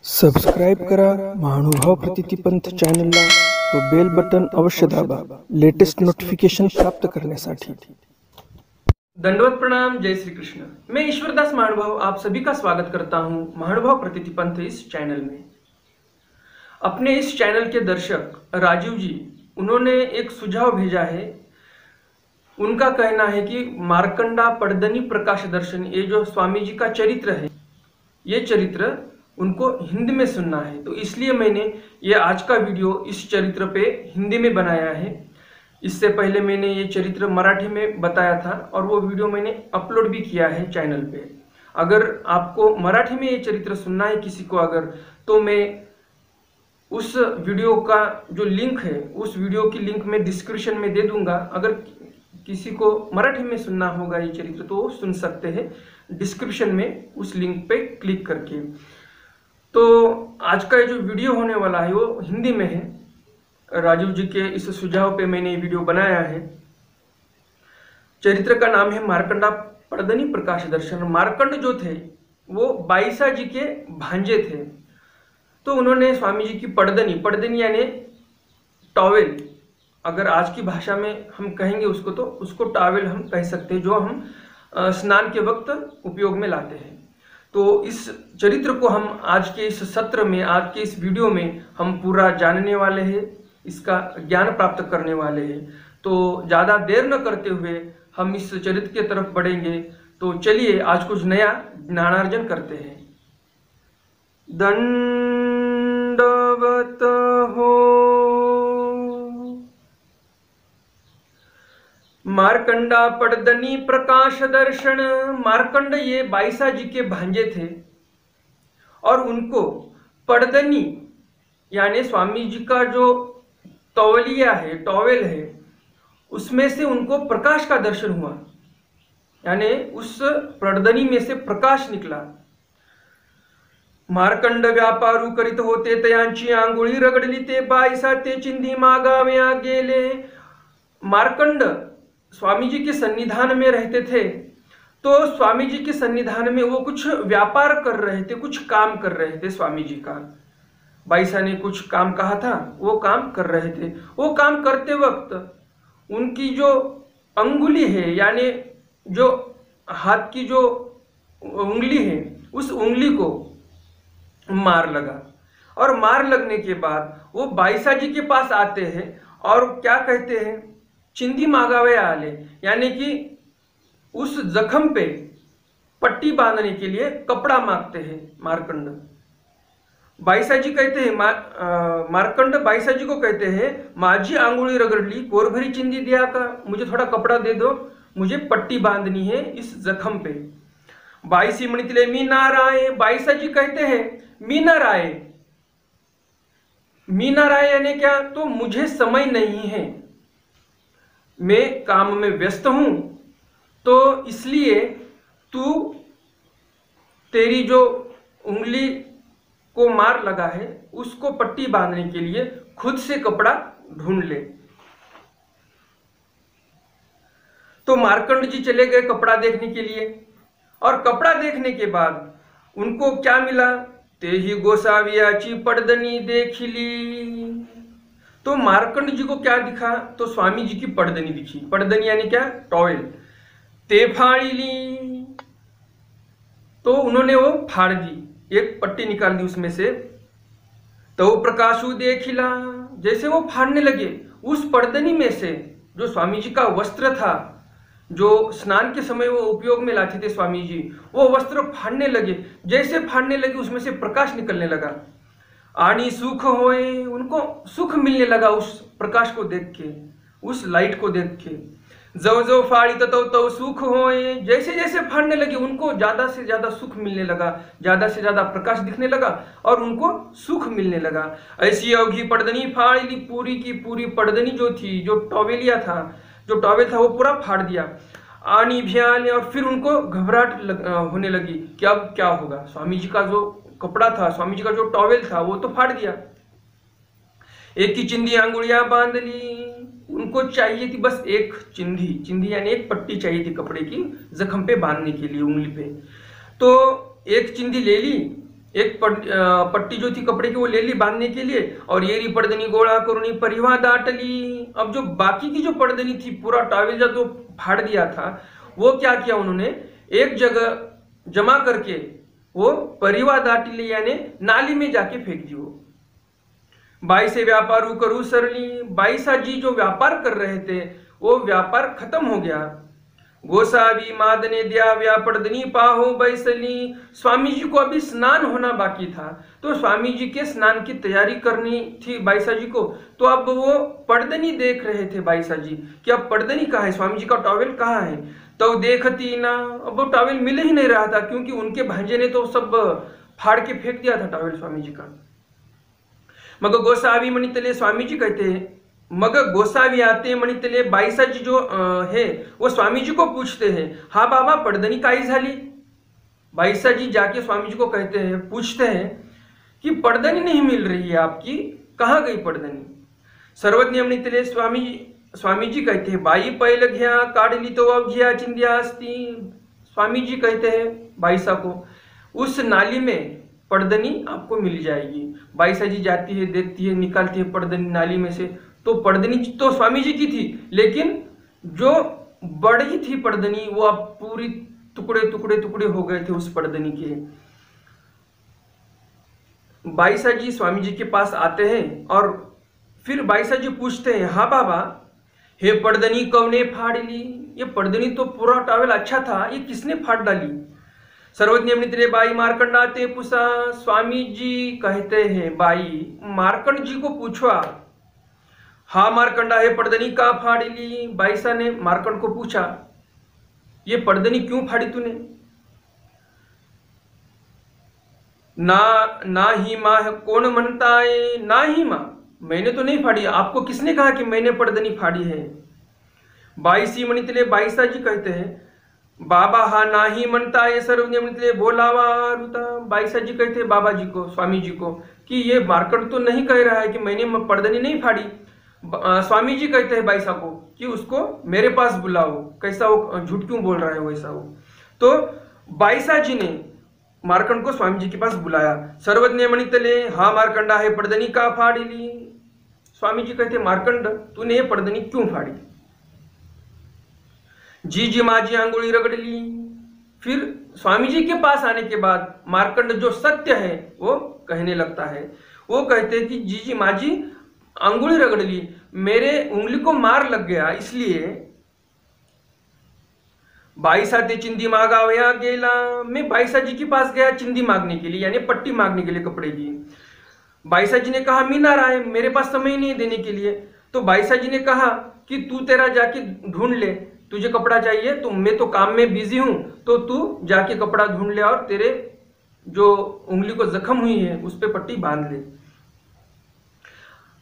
Subscribe करा महानुभाव प्रतितीपंथ चॅनलला व बेल बटन अवश्य दाबा लेटेस्ट नोटिफिकेशन प्राप्त करण्यासाठी। दंडवत प्रणाम। जय श्री कृष्ण। मैं ईश्वरदास महानुभाव आप सभी का स्वागत करता हूं महानुभाव प्रतितीपंथ इस चैनल में। अपने इस चैनल के दर्शक राजीव जी, उन्होंने एक सुझाव भेजा है। उनका कहना है कि मार्कंडा पड़दनी प्रकाश दर्शन, ये जो स्वामी जी का चरित्र है, ये चरित्र उनको हिंदी में सुनना है। तो इसलिए मैंने ये आज का वीडियो इस चरित्र पे हिंदी में बनाया है। इससे पहले मैंने ये चरित्र मराठी में बताया था और वो वीडियो मैंने अपलोड भी किया है चैनल पे। अगर आपको मराठी में ये चरित्र सुनना है किसी को अगर, तो मैं उस वीडियो का जो लिंक है, उस वीडियो की लिंक मैं डिस्क्रिप्शन में दे दूंगा। अगर किसी को मराठी में सुनना होगा ये चरित्र तो वो सुन सकते हैं डिस्क्रिप्शन में उस लिंक पे क्लिक करके। तो आज का ये जो वीडियो होने वाला है वो हिंदी में है। राजीव जी के इस सुझाव पे मैंने ये वीडियो बनाया है। चरित्र का नाम है मार्कंडा पड़दनी प्रकाश दर्शन। मार्कंड जो थे वो बाईसा जी के भांजे थे। तो उन्होंने स्वामी जी की पड़दनी यानी टॉवेल, अगर आज की भाषा में हम कहेंगे उसको तो उसको टॉवेल हम कह सकते हैं, जो हम स्नान के वक्त उपयोग में लाते हैं। तो इस चरित्र को हम आज के इस सत्र में, आज के इस वीडियो में हम पूरा जानने वाले हैं, इसका ज्ञान प्राप्त करने वाले हैं। तो ज़्यादा देर न करते हुए हम इस चरित्र की तरफ बढ़ेंगे। तो चलिए आज कुछ नया ज्ञानार्जन करते हैं। दंडवत हो मार्कंडा पड़दनी प्रकाश दर्शन। मार्कंड ये बाईसा जी के भांजे थे और उनको पड़दनी यानी स्वामी जी का जो तौलिया है, टॉवेल है, उसमें से उनको प्रकाश का दर्शन हुआ, यानी उस पड़दनी में से प्रकाश निकला। मार्कंड व्यापारू करीत होते तयांची आंगुळी रगडली ते बाईसा ते चिंधी मागाव्या गेले। मार्कंड स्वामी जी के सन्निधान में रहते थे। तो स्वामी जी के सन्निधान में वो कुछ व्यापार कर रहे थे, कुछ काम कर रहे थे। स्वामी जी का बाईसा ने कुछ काम कहा था, वो काम कर रहे थे। वो काम करते वक्त उनकी जो अंगुली है, यानी जो हाथ की जो उंगली है, उस उंगली को मार लगा। और मार लगने के बाद वो बाईसा जी के पास आते हैं और क्या कहते हैं, चिंदी मागावे आले, यानी कि उस जख्म पे पट्टी बांधने के लिए कपड़ा मांगते हैं मार्कंड। बाईसा जी कहते हैं, मार्कंड बाईसा जी को कहते हैं, माझी आंगुली रगड़ली कोरभरी चिंदी दिया का, मुझे थोड़ा कपड़ा दे दो, मुझे पट्टी बांधनी है इस जख्म पे। बाईसी मणितले मी नाराय। बाईसा जी कहते हैं मी नाराय। मी नाराय यानी क्या, तो मुझे समय नहीं है, मैं काम में व्यस्त हूं, तो इसलिए तू तेरी जो उंगली को मार लगा है उसको पट्टी बांधने के लिए खुद से कपड़ा ढूंढ ले। तो मार्कंड जी चले गए कपड़ा देखने के लिए और कपड़ा देखने के बाद उनको क्या मिला, ते ही गोसावियाची पड़दनी देखली। तो मार्कंड जी को क्या दिखा, तो स्वामी जी की पड़दनी दिखी। पड़दनी यानी क्या, टॉवेल। ते फाड़ीली, तो उन्होंने वो फाड़ दी, एक पट्टी निकाल दी उसमें से। तो प्रकाशु देखिला, जैसे वो फाड़ने लगे उस पड़दनी में से जो स्वामी जी का वस्त्र था, जो स्नान के समय वो उपयोग में लाते थे स्वामी जी, वो वस्त्र फाड़ने लगे। जैसे फाड़ने लगे उसमें से प्रकाश निकलने लगा। आनी सुख होए, उनको सुख मिलने लगा उस प्रकाश को देख के, उस लाइट को देख के। जो जो फाड़ी तो सुख होए, जैसे जैसे फाड़ने लगे उनको ज्यादा से ज्यादा सुख मिलने लगा, ज्यादा से ज्यादा प्रकाश दिखने लगा और उनको सुख मिलने लगा। ऐसी अवघी पड़दनी फाड़ी, पूरी की पूरी पड़दनी जो थी, जो टॉवेलिया था, जो टॉवेल था, वो पूरा फाड़ दिया। आनी भ्याल, और फिर उनको घबराहट होने लगी कि अब क्या होगा। स्वामी जी का जो कपड़ा था, स्वामी जी का जो टॉवेल था, वो तो फाड़ दिया। एक की चिंदी आंगुड़िया बांध ली, उनको चाहिए थी बस एक चिंदी यानी एक पट्टी चाहिए थी कपड़े की जख्म पे बांधने के लिए, उंगली पे। तो एक चिंदी ले ली, एक पट्टी जो थी कपड़े की वो ले ली बांधने के लिए, और येरी पड़दनी गोळा करूनी परिवा दाटली। अब जो बाकी की जो पड़दनी थी, पूरा टॉवेल जो फाड़ दिया था, वो क्या किया उन्होंने, एक जगह जमा करके वो परिवा दाटली यानी नाली में जाके फेंक दी। वो बाई से व्यापारू करू सरली, बाईसा जी जो व्यापार कर रहे थे वो व्यापार खत्म हो गया। गोसावी मादने दिया व्यापड़दनी पाहो बैसली, स्वामी जी को अभी स्नान होना बाकी था, तो स्वामी जी के स्नान की तैयारी करनी थी बाईसा जी को। तो अब वो पड़दनी देख रहे थे बाईसा जी कि अब पड़दनी कहाँ है, स्वामी जी का टॉवेल कहाँ है। तो देखती ना, अब वो टॉवेल मिल ही नहीं रहा था, क्योंकि उनके भांजे ने तो सब फाड़ के फेंक दिया था टॉवेल स्वामी जी का। मगर गोसावी मणितले, स्वामी जी कहते हैं, मगर गोसावी आते मणितले, बाईसा जी जो है वो स्वामी जी को पूछते हैं, हाँ बाबा पड़दनी काई झाली। बाईसा जी जाके स्वामी जी को कहते हैं, पूछते हैं कि पड़दनी नहीं मिल रही है आपकी, कहाँ गई पड़दनी। सर्वज्ञ मणितले, स्वामी जी कहते हैं, बाई पैल घ्या काढली तो अब घ्या चिंध्या अस्ती। स्वामी जी कहते हैं बाईसा को, उस नाली में पड़दनी आपको मिल जाएगी। बाईसा जी जाती है, देखती है, निकालती है पड़दनी नाली में से, तो पड़दनी तो स्वामी जी की थी, लेकिन जो बड़ी थी पड़दनी वो अब पूरी टुकड़े टुकड़े टुकड़े हो गए थे उस पड़दनी के। बाईसा जी स्वामी जी के पास आते हैं और फिर बाईसा जी पूछते हैं, हाँ बाबा हे पड़दनी कौने फाड़ ली, ये पड़दनी तो पूरा टॉवेल अच्छा था, ये किसने फाड़ डाली। सर्वज्ञ मणितले, बाई मार्कंडा ते पूछा, स्वामी जी कहते हैं बाई मार्कंड जी को पूछा, हाँ मार्कंडा है पड़दनी का फाड़ी ली। बाईसा ने मार्कंड को पूछा, ये पड़दनी क्यों फाड़ी तूने। ना ही माँ कौन मनता है, ना ही माँ मैंने तो नहीं फाड़ी, आपको किसने कहा कि मैंने पड़दनी फाड़ी है। बाईसी मणितले, बाईसा जी कहते हैं, बाबा हा ना ही मनता है सर्वज्ञ मणितले बोलावा रुता। बाईसा जी कहते हैं बाबा जी को, स्वामी जी को, कि ये मार्कंड तो नहीं कह रहा है कि मैंने पड़दनी नहीं फाड़ी। स्वामी जी कहते हैं बाईसा को कि उसको मेरे पास बुलाओ, कैसा वो झूठ क्यों बोल रहा है वैसा वो। तो बाईसा जी ने मार्कंड को स्वामी जी के पास बुलाया। सर्वज्ञ मणितले, हाँ मार्कंडा है पड़दनी का फाड़ी ली। स्वामी जी कहते मार्कंड तूने ये पड़दनी क्यों फाड़ी। जी जी माजी अंगुली रगड़ ली। फिर स्वामी जी के पास आने के बाद मार्कंड जो सत्य है वो कहने लगता है। वो कहते हैं कि जी जी माजी अंगुली रगड़ ली, मेरे उंगली को मार लग गया, इसलिए बाईसा ते चिंदी मांगावया गेला। मैं बाईसा जी के पास गया चिंदी मांगने के लिए, यानी पट्टी मांगने के लिए कपड़े की। बाईसा जी ने कहा मीना रहा है, मेरे पास समय नहीं देने के लिए। तो बाईसा जी ने कहा कि तू तेरा जाके ढूंढ ले, तुझे कपड़ा चाहिए तो मैं तो काम में बिजी हूं, तो तू जाके कपड़ा ढूंढ ले और तेरे जो उंगली को जख्म हुई है उस पर पट्टी बांध ले।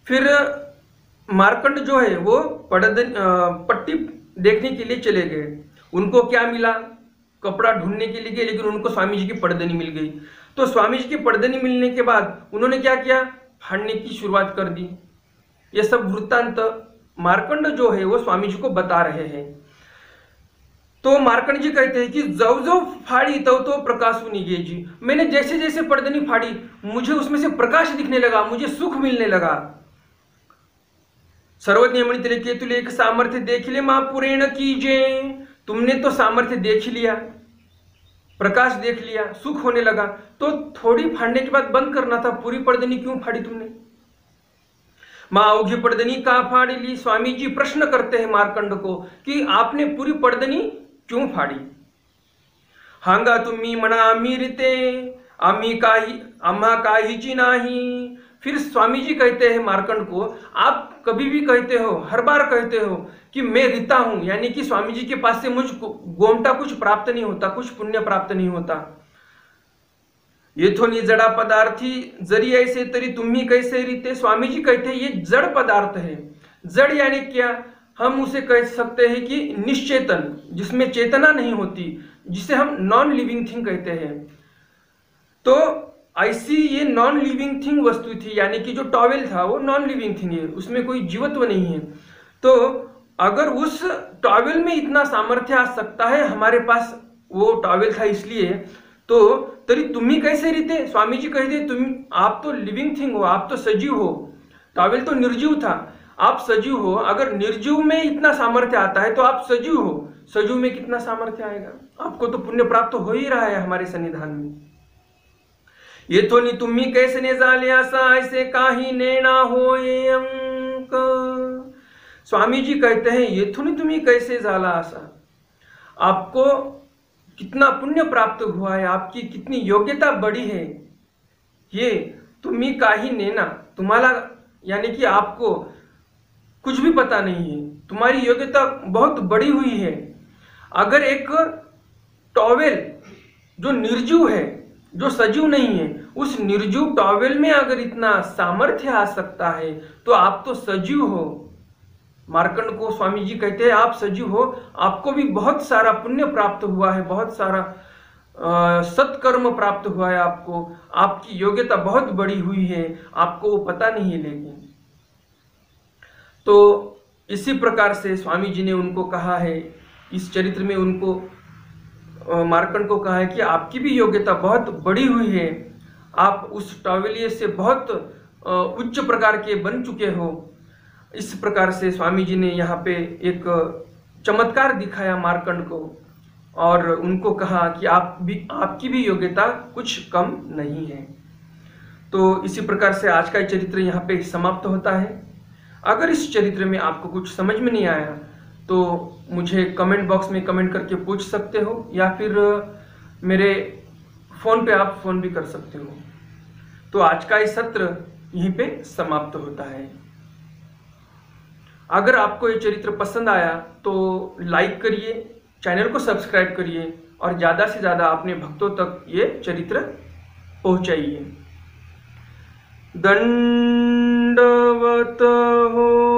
फिर मार्कंड जो है वो पट्टी देखने के लिए चले गए। उनको क्या मिला, कपड़ा ढूंढने के लिए गए, लेकिन उनको स्वामी जी की पड़दनी मिल गई। तो स्वामी जी की पड़दनी मिलने के बाद उन्होंने क्या किया, फाड़ने की शुरुआत कर दी। ये सब वृत्तांत मार्कंड जो है वो स्वामी जी को बता रहे हैं। तो मार्कंड जी कहते हैं कि जव जव फाड़ी तव तो प्रकाश निगे जी, मैंने जैसे जैसे पड़दनी फाड़ी मुझे उसमें से प्रकाश दिखने लगा, मुझे सुख मिलने लगा। सर्वज्ञ मणितले केतुले एक सामर्थ्य देख ले मां पुरेण कीजे, तुमने तो सामर्थ्य देख लिया, प्रकाश देख लिया, सुख होने लगा, तो थोड़ी फाड़ने के बाद बंद करना था, पूरी पड़दनी क्यों फाड़ी तुमने। मां अवघी पड़दनी का फाड़ी ली। स्वामी जी प्रश्न करते हैं मार्कंड को कि आपने पूरी पड़दनी क्यों फाड़ी। हांगा तुम्ही मना आम्ही रीते आम्ही काही आम्हा काहीची नाही। फिर स्वामी जी कहते हैं मार्कंड को, आप कभी भी कहते हो, हर बार कहते हो कि मैं रीता हूं, यानी कि स्वामी जी के पास से मुझ गोमटा कुछ प्राप्त नहीं होता, कुछ पुण्य प्राप्त नहीं होता। येथोनी जड़ा पदार्थी जरी ऐसे तरी तुम्ही कैसे रीते। स्वामी जी कहते हैं ये जड़ पदार्थ है। जड़ यानी क्या, हम उसे कह सकते हैं कि निश्चेतन, जिसमें चेतना नहीं होती, जिसे हम नॉन लिविंग थिंग कहते हैं। तो ऐसी ये नॉन लिविंग थिंग वस्तु थी, यानी कि जो टॉवेल था वो नॉन लिविंग थिंग है, उसमें कोई जीवत्व नहीं है। तो अगर उस टॉवेल में इतना सामर्थ्य आ सकता है, हमारे पास वो टॉवेल था इसलिए, तो तरी तुम्ही कैसे रीते, स्वामी जी कहते तुम आप तो लिविंग थिंग हो, आप तो सजीव हो। टॉवेल तो निर्जीव था, आप सजीव हो। अगर निर्जीव में इतना सामर्थ्य आता है तो आप सजीव हो, सजीव में कितना सामर्थ्य आएगा। आपको तो पुण्य प्राप्त हो ही रहा है हमारे सन्निधान में। ये तो नहीं तुम्ही कैसे ने जाले असा ऐसे काही नेना हो ये अंक। स्वामी जी कहते हैं ये तो नहीं तुम्ही कैसे झाला असा, आपको कितना पुण्य प्राप्त हुआ है, आपकी कितनी योग्यता बढ़ी है। ये तुम्ही काही नेना, तुम्हारा यानी कि आपको कुछ भी पता नहीं है, तुम्हारी योग्यता बहुत बड़ी हुई है। अगर एक टॉवेल जो निर्जीव है, जो सजीव नहीं है, उस निर्जीव टॉवेल में अगर इतना सामर्थ्य आ सकता है तो आप तो सजीव हो। मार्कंड को स्वामी जी कहते हैं आप सजीव हो, आपको भी बहुत सारा पुण्य प्राप्त हुआ है, बहुत सारा सत्कर्म प्राप्त हुआ है आपको, आपकी योग्यता बहुत बड़ी हुई है, आपको वो पता नहीं है। लेकिन तो इसी प्रकार से स्वामी जी ने उनको कहा है, इस चरित्र में उनको मार्कंड को कहा है कि आपकी भी योग्यता बहुत बड़ी हुई है, आप उस टॉवेलियर से बहुत उच्च प्रकार के बन चुके हो। इस प्रकार से स्वामी जी ने यहाँ पे एक चमत्कार दिखाया मार्कंड को और उनको कहा कि आपकी भी योग्यता कुछ कम नहीं है। तो इसी प्रकार से आज का चरित्र यहाँ पे समाप्त होता है। अगर इस चरित्र में आपको कुछ समझ में नहीं आया तो मुझे कमेंट बॉक्स में कमेंट करके पूछ सकते हो, या फिर मेरे फ़ोन पे आप फ़ोन भी कर सकते हो। तो आज का ये सत्र यहीं पे समाप्त होता है। अगर आपको ये चरित्र पसंद आया तो लाइक करिए, चैनल को सब्सक्राइब करिए और ज़्यादा से ज़्यादा अपने भक्तों तक ये चरित्र पहुँचाइए। दंडवत हो।